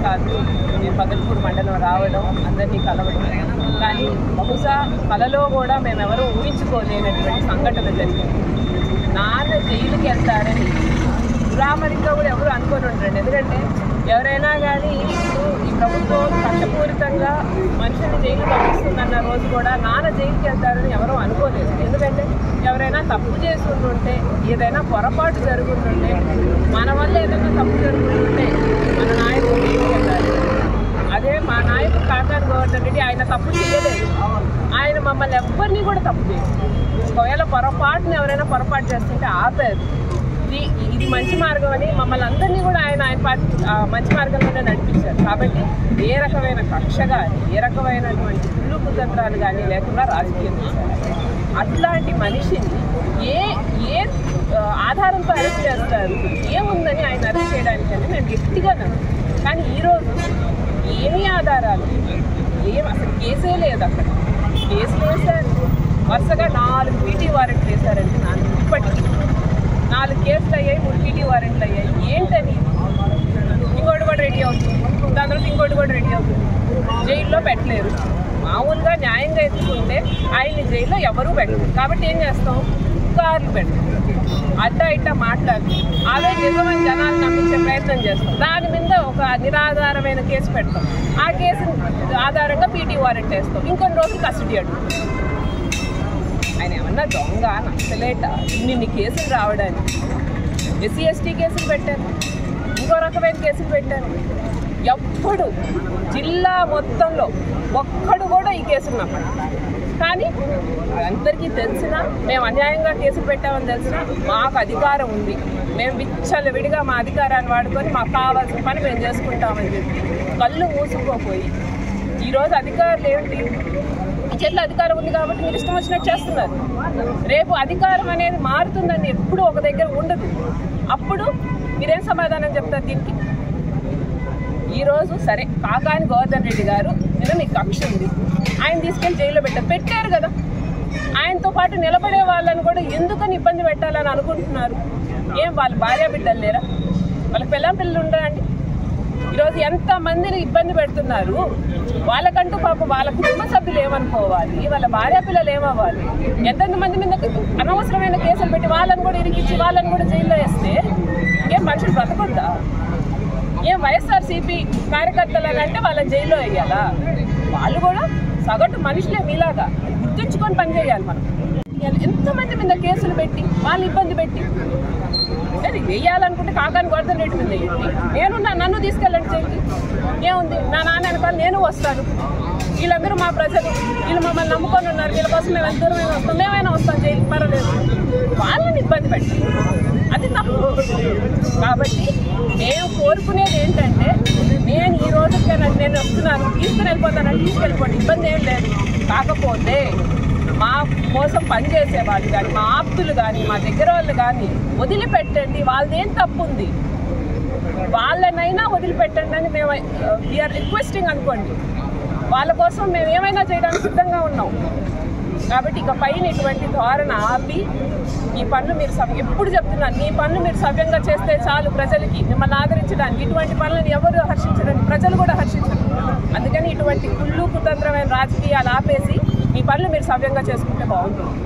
కాదు మేము పగల్పూర్ మండలం రావడం, అందరినీ కలవడం. కానీ బహుశా కలలో కూడా మేమెవరూ ఊహించుకోలేనటువంటి సంఘటన జరిగింది. నాన్న జైలుకి వెళ్తారని ఉరామరిగా కూడా ఎవరు అనుకొని ఉంటారండి. ఎందుకంటే ఎవరైనా కానీ ఇప్పుడు ఈ ప్రభుత్వం కష్టపూరితంగా మనుషుల్ని జైలు పంపిస్తుందన్న రోజు కూడా నాన్న జైలుకి వెళ్తారని ఎవరూ అనుకోలేదు. ఎందుకంటే ఎవరైనా తప్పు చేసి ఉంటుంటే, ఏదైనా పొరపాటు జరుగుతుంటే, మన వల్ల ఏదైనా తప్పు జరుగుతుంటే మన నాయకుడు జైలుకి వెళ్తారు. అదే మా నాయకుడు కాకాని గోవర్ధన్ రెడ్డి ఆయన తప్పు చేయలేదు. ఆయన మమ్మల్ని ఎవ్వరినీ కూడా తప్పు చేయలేదు. ఒకవేళ పొరపాటుని ఎవరైనా పొరపాటు చేస్తుంటే ఆపారు. ఇది మంచి మార్గం అని మమ్మల్ని అందరినీ కూడా ఆయన మంచి మార్గంలోనే నడిపించారు. కాబట్టి ఏ రకమైన కక్ష కానీ, ఏ రకమైనటువంటి కుళ్ళు కుతంత్రాలు కానీ లేకుండా రాజకీయం చేశారు. అట్లాంటి మనిషిని ఏ ఆధారంతో అరెస్ట్ చేస్తారు, ఏముందని ఆయన అరెస్ట్ చేయడానికని మేము గట్టిగా నమ్ముతాం. కానీ ఈరోజు ఏమీ ఆధారాలు అసలు కేసే లేదు. అక్కడ కేసులు వేశారు, వరుసగా 4 పీటీ వారెంట్లు వేశారండి. ఇప్పటికీ 4 కేసులు అయ్యాయి, 3 పీటీ వారెంట్లు అయ్యాయి. ఏంటని ఇంకోటి కూడా రెడీ అవుతుంది, దాని తర్వాత ఇంకోటి కూడా రెడీ అవుతుంది. జైల్లో పెట్టలేరు. మామూలుగా న్యాయంగా ఎత్తుకుంటే ఆయన్ని జైల్లో ఎవరూ పెట్టరు. కాబట్టి ఏం చేస్తాం, కార్లు పెడతాం, అడ్డా ఇట్టా మాట్లాడి అవే నిజమని జనాలు నమ్మించే ప్రయత్నం చేస్తాం. దాని మీద ఒక నిరాధారమైన కేసు పెడతాం. ఆ కేసు ఆధారంగా పీటీ వారెంట్ వేస్తాం. ఇంకొన్ని రోజులు కస్టడీ అడుగుతాం. ఆయన ఏమన్నా దొంగ, నక్సలేట, ఇన్ని కేసులు రావడానికి? ఎస్సీ ఎస్టీ కేసులు పెట్టారు, ఇంకో రకమైన కేసులు పెట్టారు. ఎప్పుడు జిల్లా మొత్తంలో ఒక్కడు కూడా ఈ కేసులు నమ్మడు. కానీ అందరికీ తెలిసినా, మేము అన్యాయంగా కేసులు పెట్టామని తెలిసినా మాకు అధికారం ఉంది, మేము విచ్చలవిడిగా మా అధికారాన్ని వాడుకొని మాకు కావాల్సిన పని మేము చేసుకుంటామని చెప్పి కళ్ళు మూసుకుపోయి ఈరోజు అధికారులు ఏమిటి, ఈ చేతిలో అధికారం ఉంది కాబట్టి మీరు ఇష్టం వచ్చినట్టు చేస్తున్నారు. రేపు అధికారం అనేది మారుతుందని ఎప్పుడు ఒక దగ్గర ఉండదు. అప్పుడు మీరేం సమాధానం చెప్తారు దీనికి? ఈరోజు సరే కాకాని గోవర్ధన్ రెడ్డి గారు మీద మీకు కక్ష ఉంది, ఆయన తీసుకెళ్ళి జైల్లో పెట్టారు కదా. ఆయనతో పాటు నిలబడే వాళ్ళని కూడా ఎందుకని ఇబ్బంది పెట్టాలని అనుకుంటున్నారు? ఏం వాళ్ళ భార్య బిడ్డలు లేరా? వాళ్ళకి పిల్లలు ఉండరా అండి? ఈరోజు ఎంతమందిని ఇబ్బంది పెడుతున్నారు. వాళ్ళకంటూ పాపం వాళ్ళ కుటుంబ సభ్యులు ఏమనుకోవాలి, వాళ్ళ భార్య పిల్లలు ఏమవ్వాలి? ఎంతమంది మీద అనవసరమైన కేసులు పెట్టి వాళ్ళని కూడా ఇరికిచ్చి వాళ్ళని కూడా జైల్లో వేస్తే ఏం మనుషులు బ్రతకొద్దా? ఏం వైఎస్ఆర్సీపీ కార్యకర్తలంటే వాళ్ళని జైల్లో వేయాలా? వాళ్ళు కూడా సగటు మనుషులే మీలాగా, గుర్తుంచుకొని పనిచేయాలి. మనం ఎంతమంది మీద కేసులు పెట్టి వాళ్ళు ఇబ్బంది పెట్టి వేయాలనుకుంటే కాకాని గోవర్ధన్ రెడ్డి మీద వేయండి. నేనున్నా, నన్ను తీసుకెళ్ళండి జైలుకి, ఏముంది? నా నాన్న వెనకాల నేను వస్తాను. వీళ్ళందరూ మా ప్రజలు, వీళ్ళు మమ్మల్ని నమ్ముకొని ఉన్నారు, వీళ్ళ కోసం మేము ఎంత దూరమైనా వస్తాం, మేమైనా వస్తాం జైలుకి, పర్వాలేదు. వాళ్ళని ఇబ్బంది పెట్టండి, అది తప్పు. కాబట్టి మేము కోరుకునేది ఏంటంటే, నేను ఈ రోజు నేను వస్తున్నాను, తీసుకుని వెళ్ళిపోతానని తీసుకెళ్ళిపోండి, ఇబ్బంది ఏం లేదు. కాకపోతే మా కోసం పనిచేసే వాళ్ళు కానీ, మా ఆప్తులు కానీ, మా దగ్గర వాళ్ళు కానీ వదిలిపెట్టండి. వాళ్ళదేం తప్పు ఉంది, వాళ్ళనైనా వదిలిపెట్టండి అని మేము వీఆర్ రిక్వెస్టింగ్ అనుకోండి. వాళ్ళ కోసం మేము ఏమైనా చేయడానికి సిద్ధంగా ఉన్నాం. కాబట్టి ఇక పైన ఇటువంటి ధోరణ ఆపి ఈ పనులు మీరు ఎప్పుడు చెప్తున్నాను, మీ పనులు మీరు సవ్యంగా చేస్తే చాలు. ప్రజలకి మిమ్మల్ని ఆదరించడానికి ఇటువంటి పనులను ఎవరు హర్షించడానికి, ప్రజలు కూడా హర్షించరు. అందుకని ఇటువంటి కుళ్ళు కుతంత్రమైన రాజకీయాలు ఆపేసి మీ పనులు మీరు సవ్యంగా చేసుకుంటే బాగుంటుంది.